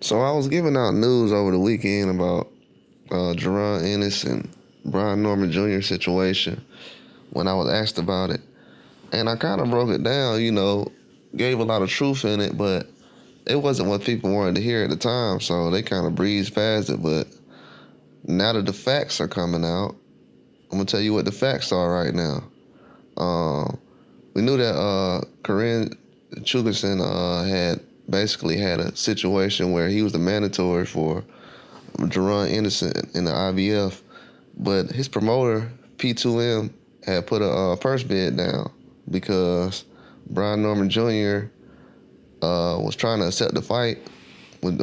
So I was giving out news over the weekend about Ennis and Brian Norman Jr. situation when I was asked about it. And I kind of broke it down, gave a lot of truth in it, but it wasn't what people wanted to hear at the time, so they kind of breezed past it. But now that the facts are coming out, I'm going to tell you what the facts are right now. We knew that Corinne Chukhadzhian had basically had a situation where he was the mandatory for Ennis in the IBF, but his promoter, P2M, had put a purse bid down because Brian Norman Jr. Was trying to accept the fight with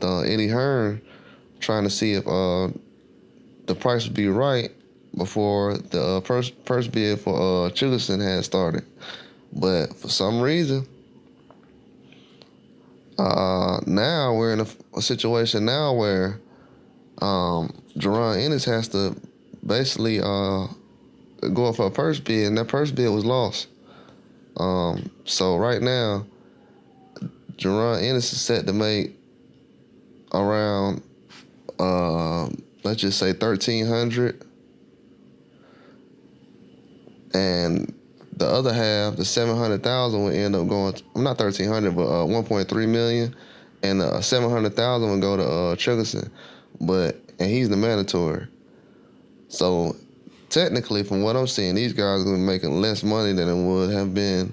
Eddie Hearn, trying to see if the price would be right before the purse bid for Chukhadzhian had started. But for some reason, now we're in a situation now where Ennis has to basically go up for a purse bid, and that purse bid was lost. So right now, Ennis is set to make around, let's just say $1,300, and the other half, the $700,000, would end up going. Not $1,300, but $1.3 million, and $700,000 would go to Chukhadzhian, and he's the mandatory. So technically, from what I'm seeing, these guys are going to be making less money than it would have been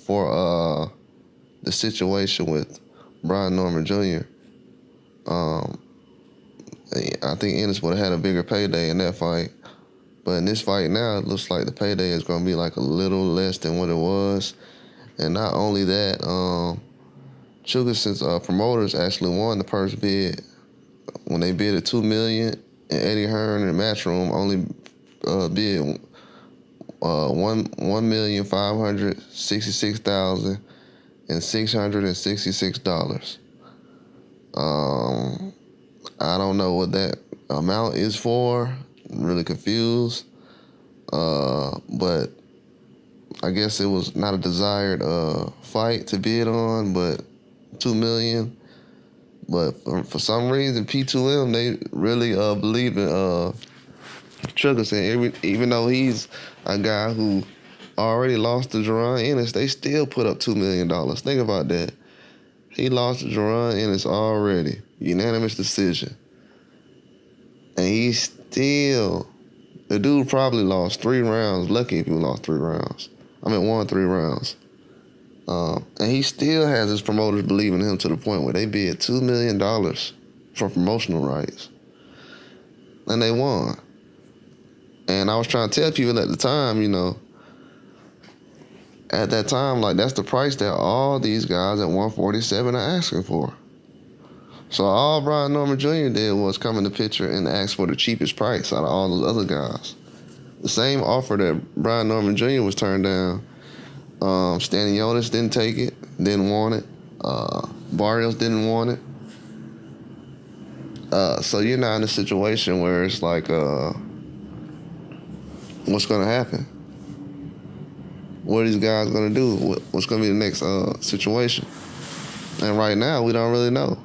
for the situation with Brian Norman Jr. I think Ennis would have had a bigger payday in that fight. But in this fight now, it looks like the payday is going to be like a little less than what it was. And not only that, Chukhadzhian's promoters actually won the purse bid when they bid at $2 million, and Eddie Hearn and Matchroom only bid $1,566,666. I don't know what that amount is for. I'm really confused. But I guess it was not a desired fight to bid on, but $2 million. But for some reason, P2M, they really believe in Chukhadzhian. Even though he's a guy who already lost to Ennis, they still put up $2 million. Think about that. He lost to Ennis already. Unanimous decision. And he's still, the dude probably lost 3 rounds. Lucky if he lost 3 rounds. Won 3 rounds. And he still has his promoters believing in him to the point where they bid $2 million for promotional rights. And they won. And I was trying to tell people at the time, at that time, like, that's the price that all these guys at 147 are asking for. So all Brian Norman Jr. did was come in the picture and ask for the cheapest price out of all those other guys. The same offer that Brian Norman Jr. was turned down. Staniotis didn't take it, didn't want it. Barrios didn't want it. So you're not in a situation where it's like, what's going to happen? What are these guys going to do? What's going to be the next situation? And right now, we don't really know.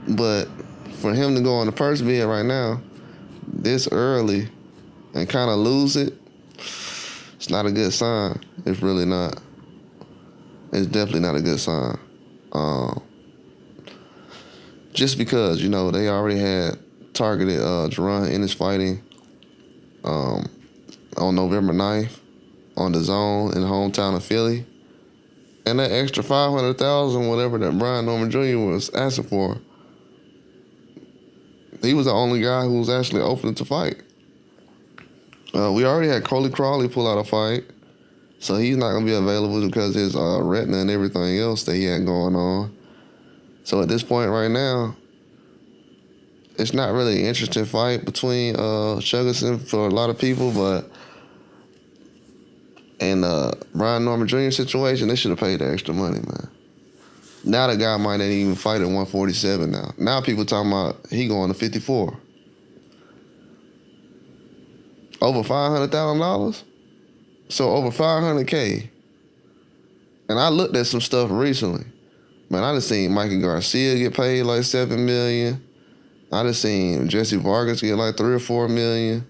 But for him to go on the purse bid right now, this early, and kind of lose it, it's not a good sign. It's really not. It's definitely not a good sign. Just because, they already had targeted Ennis fighting on November 9th on the Zone in the hometown of Philly. And that extra $500,000, whatever that Brian Norman Jr. was asking for, he was the only guy who was actually open to fight. We already had Coley Crawley pull out a fight, so he's not going to be available because his retina and everything else that he had going on. So at this point right now, it's not really an interesting fight between Chukhadzhian for a lot of people, but in Brian Norman Jr. situation, they should have paid the extra money, man. Now the guy might not even fight at 147 now. Now people talking about he going to 54. Over $500,000? So over $500K. And I looked at some stuff recently. Man, I done seen Mikey Garcia get paid like $7 million. I done seen Jesse Vargas get like $3 or $4 million.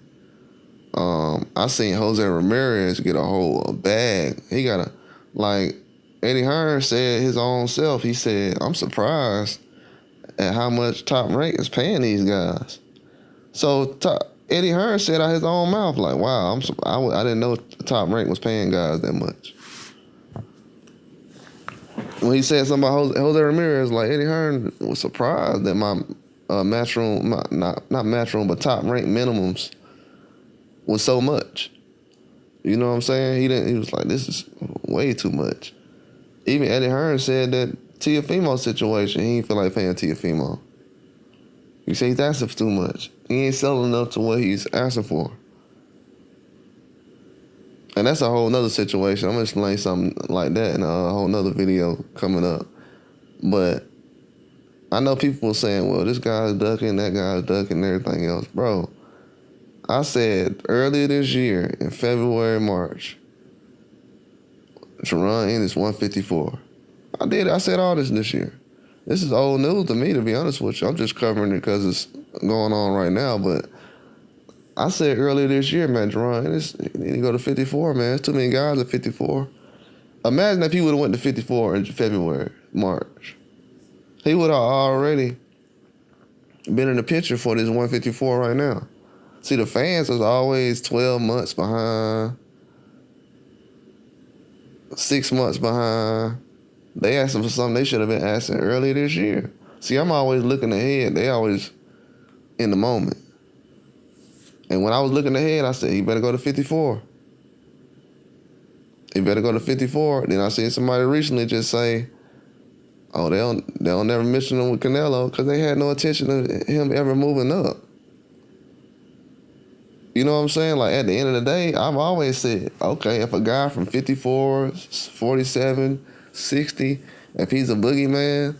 I seen Jose Ramirez get a whole bag. He got like Eddie Hearn said his own self. He said, I'm surprised at how much Top Rank is paying these guys. So Eddie Hearn said out his own mouth, like, wow, I didn't know Top Rank was paying guys that much. When he said something about Jose Ramirez, like Eddie Hearn was surprised that my Matchroom, not Matchroom, but Top Rank minimums was so much. You know what I'm saying? He was like, this is way too much. Even Eddie Hearn said that Tiafimo situation, he didn't feel like paying Tiafimo. He said he's asking for too much. He ain't selling enough to what he's asking for. And that's a whole nother situation. I'm gonna explain something like that in a whole nother video coming up. But I know people were saying, well, this guy's ducking, that guy's ducking, and everything else. Bro, I said earlier this year, in February, March, Chukhadzhian Ennis 154. I did. I said all this year. This is old news to me, to be honest with you. I'm just covering it because it's going on right now. But I said earlier this year, man, Chukhadzhian Ennis need to go to 54, man. There's too many guys at 54. Imagine if he would have went to 54 in February, March. He would have already been in the picture for this 154 right now. See, the fans was always 12 months behind, 6 months behind. They asked him for something they should have been asking earlier this year. See, I'm always looking ahead. They always in the moment. And when I was looking ahead, I said, he better go to 54. He better go to 54. Then I seen somebody recently just say, oh, they'll never mention him with Canelo because they had no intention of him ever moving up. You know what I'm saying? Like, at the end of the day, I've always said, okay, if a guy from 54, 47, 60, if he's a boogeyman,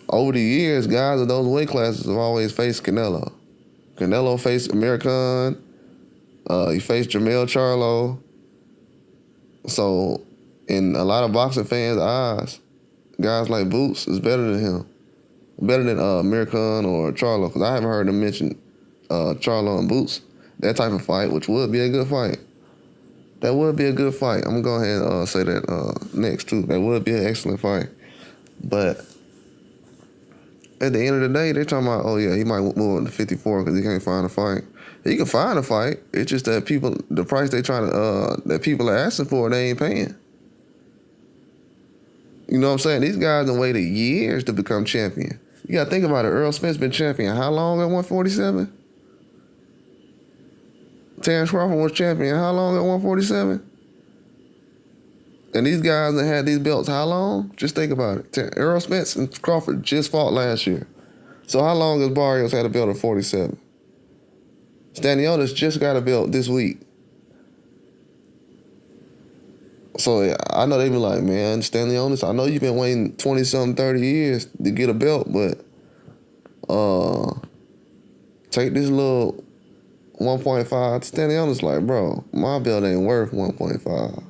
over the years, guys of those weight classes have always faced Canelo. Canelo faced American. He faced Jermell Charlo. So, in a lot of boxing fans' eyes, guys like Boots is better than him. Better than American or Charlo, because I haven't heard them mention Charlo and Boots. That type of fight, which would be a good fight. That would be a good fight. I'm going to go ahead and say that next, too. That would be an excellent fight. But at the end of the day, they're talking about, oh, yeah, he might move on to 54 because he can't find a fight. He can find a fight. It's just that the price they trying to, that people are asking for, they ain't paying. You know what I'm saying? These guys have waited years to become champion. You got to think about it. Earl Spence been champion how long at 147? Terrence Crawford was champion how long at 147? And these guys that had these belts how long? Just think about it. Earl Spence and Crawford just fought last year. So how long has Barrios had a belt at 47? Stanionis just got a belt this week. So yeah, I know they be like, man, Stanionis, I know you've been waiting 20-something, 30 years to get a belt, but take this little 1.5. Stanionis like, bro, my belt ain't worth 1.5.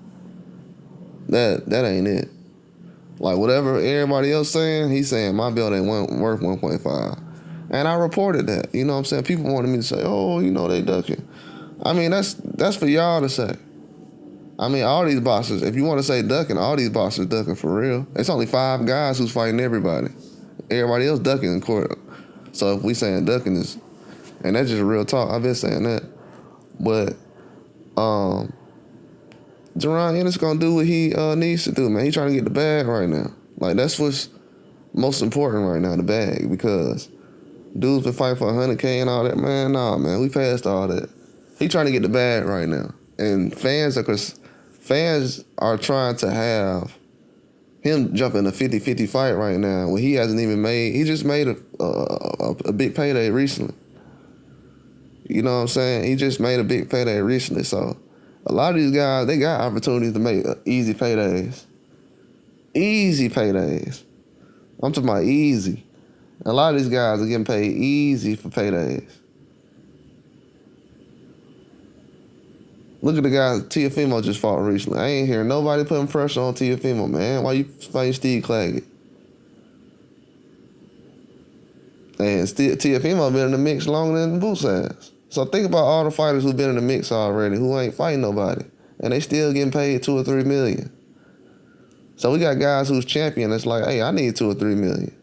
That ain't it. Like, whatever everybody else saying, he's saying my belt ain't worth 1.5. And I reported that. You know what I'm saying? People wanted me to say, oh, you know, they ducking. I mean, that's for y'all to say. I mean, all these boxers, if you want to say ducking, all these boxers ducking for real. It's only 5 guys who's fighting everybody. Everybody else ducking in court. So if we saying ducking is, and that's just real talk, I've been saying that. But Chukhadzhian Ennis gonna do what he needs to do, man. He trying to get the bag right now. Like, that's what's most important right now, the bag, because dudes been fighting for 100K and all that, man. Nah, man, we passed all that. He trying to get the bag right now. And fans are trying to have him jump in a 50-50 fight right now when he hasn't even he just made a big payday recently. You know what I'm saying? He just made a big payday recently. So a lot of these guys, they got opportunities to make easy paydays. Easy paydays. I'm talking about easy. A lot of these guys are getting paid easy for paydays. Look at the guy Teofimo just fought recently. I ain't hearing nobody putting pressure on Teofimo, man. Why you fighting Steve Claggett? And Teofimo been in the mix longer than Boots has. So think about all the fighters who've been in the mix already who ain't fighting nobody. And they still getting paid $2 or $3 million. So we got guys who's champion that's like, hey, I need $2 or $3 million.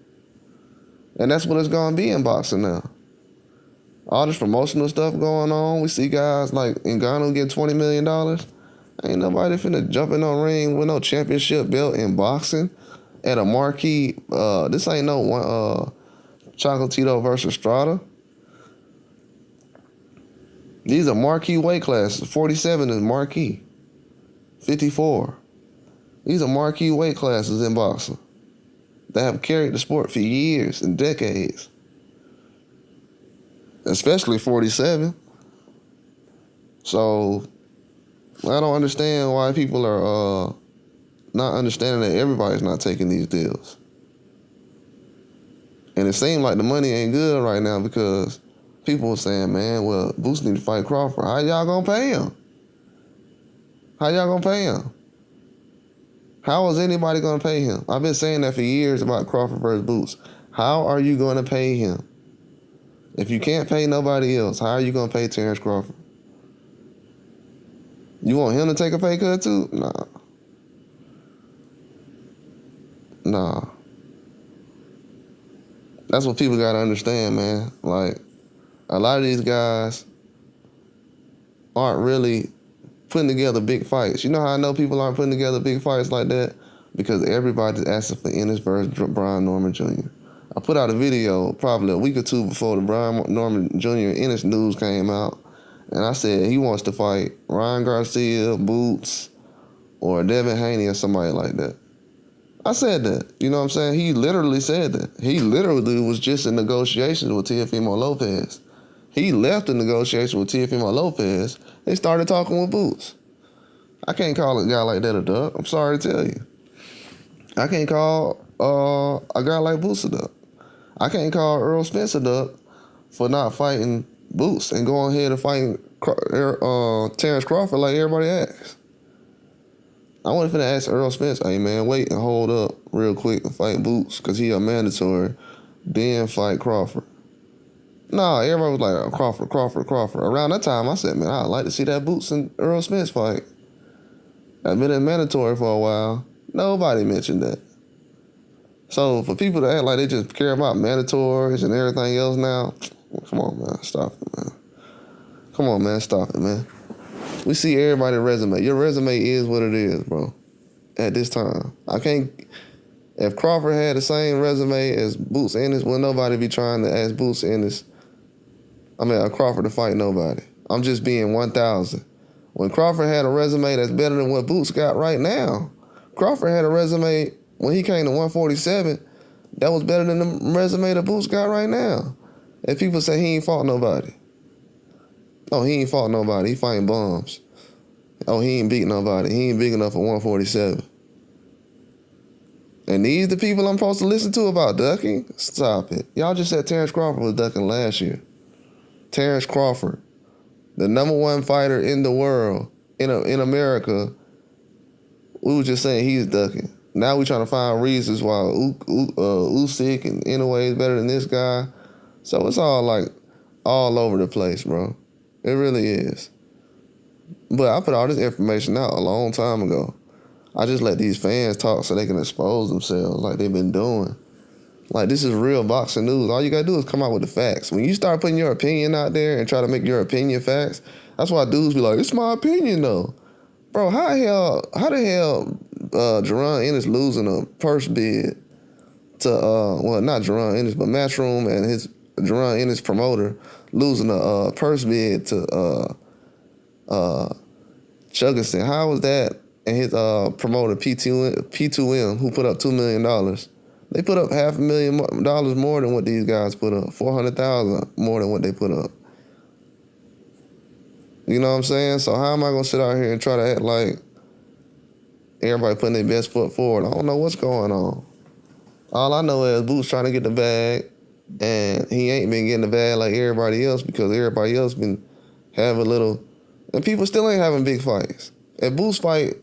And that's what it's gonna be in boxing now. All this promotional stuff going on. We see guys like Ngannou getting $20 million. Ain't nobody finna jump in no ring with no championship belt in boxing at a marquee. This ain't no one Chocolatito versus Strata. These are marquee weight classes. 47 is marquee. 54. These are marquee weight classes in boxing that have carried the sport for years and decades. Especially 47. So I don't understand why people are not understanding that everybody's not taking these deals. And it seems like the money ain't good right now because people are saying, man, well, Boots need to fight Crawford. How y'all gonna pay him? How y'all gonna pay him? How is anybody gonna pay him? I've been saying that for years about Crawford versus Boots. How are you gonna pay him? If you can't pay nobody else, how are you gonna pay Terrence Crawford? You want him to take a pay cut too? Nah. That's what people gotta understand, man. Like, a lot of these guys aren't really putting together big fights. You know how I know people aren't putting together big fights like that? Because everybody's asking for Ennis versus Brian Norman Jr. I put out a video probably a week or two before the Brian Norman Jr. Ennis news came out, and I said he wants to fight Ryan Garcia, Boots, or Devin Haney or somebody like that. I said that. You know what I'm saying? He literally said that. He literally was just in negotiations with Teofimo Lopez. He left the negotiation with Teofimo Lopez. They started talking with Boots. I can't call a guy like that a duck. I'm sorry to tell you. I can't call a guy like Boots a duck. I can't call Earl Spence a duck for not fighting Boots and going ahead and fighting Terrence Crawford like everybody asks. I wasn't finna ask Earl Spence, hey man, wait and hold up real quick and fight Boots because he a mandatory, then fight Crawford. Nah, everybody was like, oh, Crawford. Around that time, I said, man, I'd like to see that Boots and Earl Spence fight. I've been in mandatory for a while. Nobody mentioned that. So for people to act like they just care about mandatories and everything else now, come on, man, stop it, man. Come on, man, stop it, man. We see everybody's resume. Your resume is what it is, bro, at this time. If Crawford had the same resume as Boots Ennis, will nobody be trying to ask Boots Ennis, Crawford to fight nobody. I'm just being 1,000. When Crawford had a resume that's better than what Boots got right now, Crawford had a resume when he came to 147 that was better than the resume that Boots got right now. And people say he ain't fought nobody. Oh, he ain't fought nobody. He fighting bums. Oh, he ain't beat nobody. He ain't big enough for 147. And these the people I'm supposed to listen to about ducking? Stop it. Y'all just said Terrence Crawford was ducking last year. Terrence Crawford, the #1 fighter in the world, in America, we were just saying he's ducking. Now we trying to find reasons why Usyk and Inoue is better than this guy. So it's all like all over the place, bro. It really is. But I put all this information out a long time ago. I just let these fans talk so they can expose themselves like they've been doing. Like, this is real boxing news. All you gotta do is come out with the facts. When you start putting your opinion out there and try to make your opinion facts, that's why dudes be like, it's my opinion though. Bro, how the hell Jerron Ennis losing a purse bid to, not Jerron Ennis, but Matchroom and his Jerron Ennis promoter losing a purse bid to Chukhadzhian. How was that? And his promoter P2M, who put up $2 million, they put up $500,000 more than what these guys put up. $400,000 more than what they put up. You know what I'm saying? So how am I gonna sit out here and try to act like everybody putting their best foot forward? I don't know what's going on. All I know is Boots trying to get the bag, and he ain't been getting the bag like everybody else because everybody else been having little And people still ain't having big fights. If Boots fight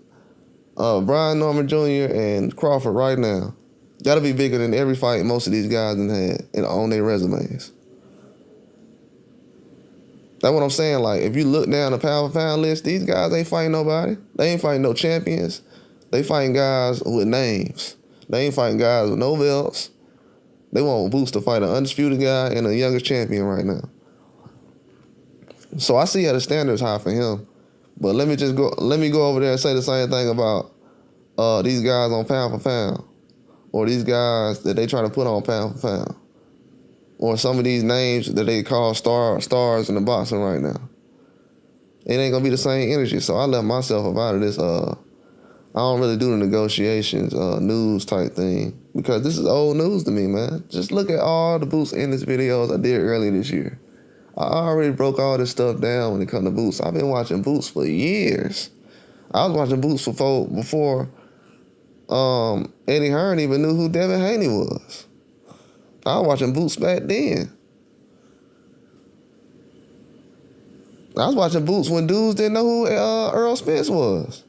Brian Norman Jr. and Crawford right now, that'll be bigger than every fight most of these guys done had on their resumes. That's what I'm saying. Like, if you look down the pound for pound list, these guys ain't fighting nobody. They ain't fighting no champions. They fighting guys with names. They ain't fighting guys with no belts. They want Boots to fight an undisputed guy and a youngest champion right now. So I see how the standard's high for him. But let me go over there and say the same thing about these guys on pound for pound. Or these guys that they try to put on pound for pound. Or some of these names that they call stars in the boxing right now. It ain't gonna be the same energy. So I left myself up out of this. I don't really do the negotiations, news type thing. Because this is old news to me, man. Just look at all the Boots Ennis videos I did earlier this year. I already broke all this stuff down when it comes to Boots. I've been watching Boots for years. I was watching Boots before Eddie Hearn even knew who Devin Haney was. I was watching Boots back then. I was watching Boots when dudes didn't know who Earl Spence was.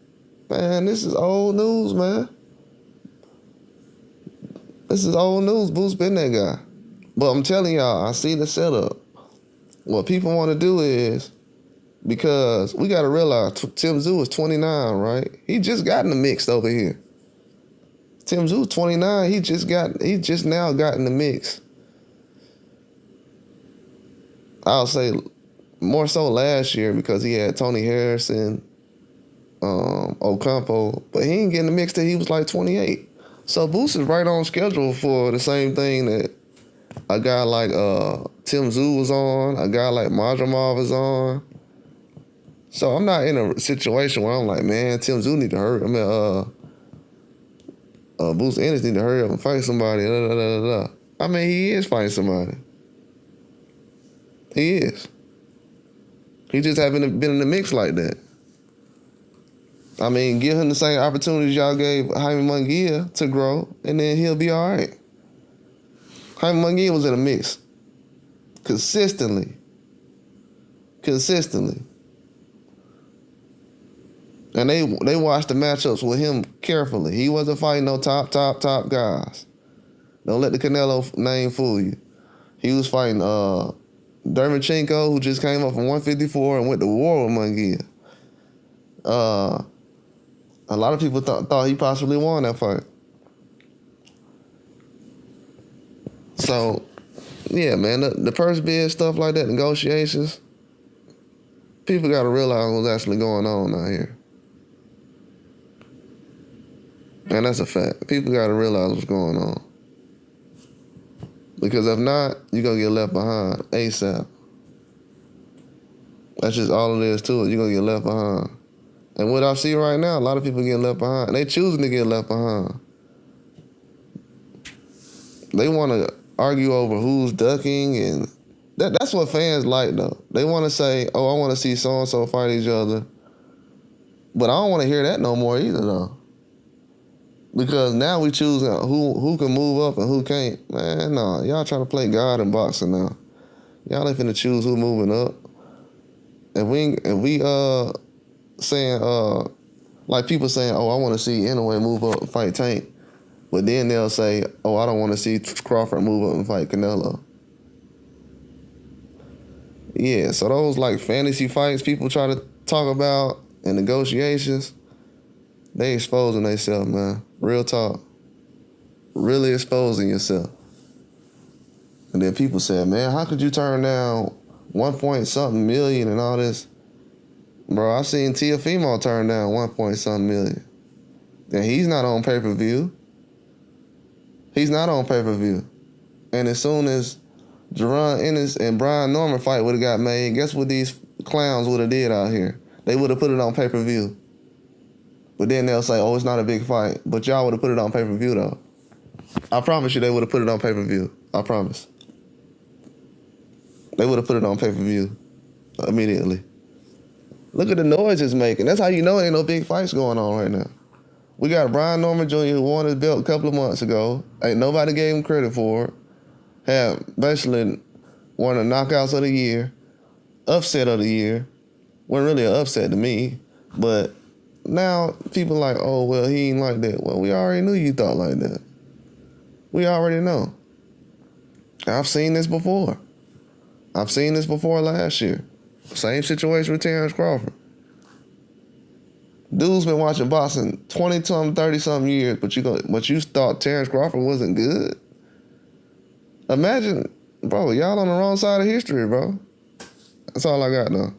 Man, this is old news, man. This is old news. Boots been that guy. But I'm telling y'all, I see the setup. What people want to do is, because we got to realize Tim Tszyu is 29, right? He just got in the mix over here. Tim Tszyu 29. He just now got in the mix. I'll say more so last year because he had Tony Harrison, Ocampo, but he didn't get in the mix till he was like 28. So Boots is right on schedule for the same thing that a guy like Tim Tszyu was on, a guy like Matchroom is on. So I'm not in a situation where I'm like, man, Tim Tszyu need to hurry. Boots Ennis need to hurry up and fight somebody. I mean, he is fighting somebody. He is. He just haven't been in the mix like that. I mean, give him the same opportunities y'all gave Jaime Munguia to grow, and then he'll be all right. Jaime Munguia was in a mix. Consistently. And they watched the matchups with him carefully. He wasn't fighting no top guys. Don't let the Canelo name fool you. He was fighting Dermachenko, who just came up from 154 and went to war with Munguia. A lot of people thought he possibly won that fight. So, yeah, man, the purse bid, stuff like that, negotiations, people got to realize what's actually going on out here. And that's a fact. People got to realize what's going on. Because if not, you're going to get left behind ASAP. That's just all it is to it. You're going to get left behind. And what I see right now, a lot of people getting left behind. And they choosing to get left behind. They want to argue over who's ducking, and that's what fans like, though. They want to say, oh, I want to see so-and-so fight each other. But I don't want to hear that no more either, though. Because now we choosing who can move up and who can't. Man, no, y'all trying to play God in boxing now. Y'all ain't finna choose who moving up. If we saying like people saying, oh, I want to see Inoue move up and fight Tank, but then they'll say, oh, I don't want to see Crawford move up and fight Canelo. Yeah, so those like fantasy fights people try to talk about and negotiations, they exposing themselves, man. Real talk. Really exposing yourself. And then people say, man, how could you turn down 1 point something million and all this? Bro, I seen Teofimo turn down 1 point something million. And he's not on pay-per-view. He's not on pay-per-view. And as soon as Jerron Ennis and Brian Norman fight would have got made, guess what these clowns would have did out here? They would have put it on pay-per-view. But then they'll say, oh, it's not a big fight. But y'all would have put it on pay-per-view, though. I promise you they would have put it on pay-per-view. I promise. They would have put it on pay-per-view immediately. Look at the noise it's making. That's how you know ain't no big fights going on right now. We got Brian Norman Jr. who won his belt a couple of months ago. Ain't nobody gave him credit for it. Had basically one of the knockouts of the year, upset of the year. Wasn't really an upset to me, but now people like, oh, well, he ain't like that. Well, we already knew you thought like that. We already know. I've seen this before. I've seen this before last year. Same situation with Terrence Crawford. Dude's been watching boxing 20-something, 30-something years, but you thought Terrence Crawford wasn't good? Imagine, bro, y'all on the wrong side of history, bro. That's all I got, though.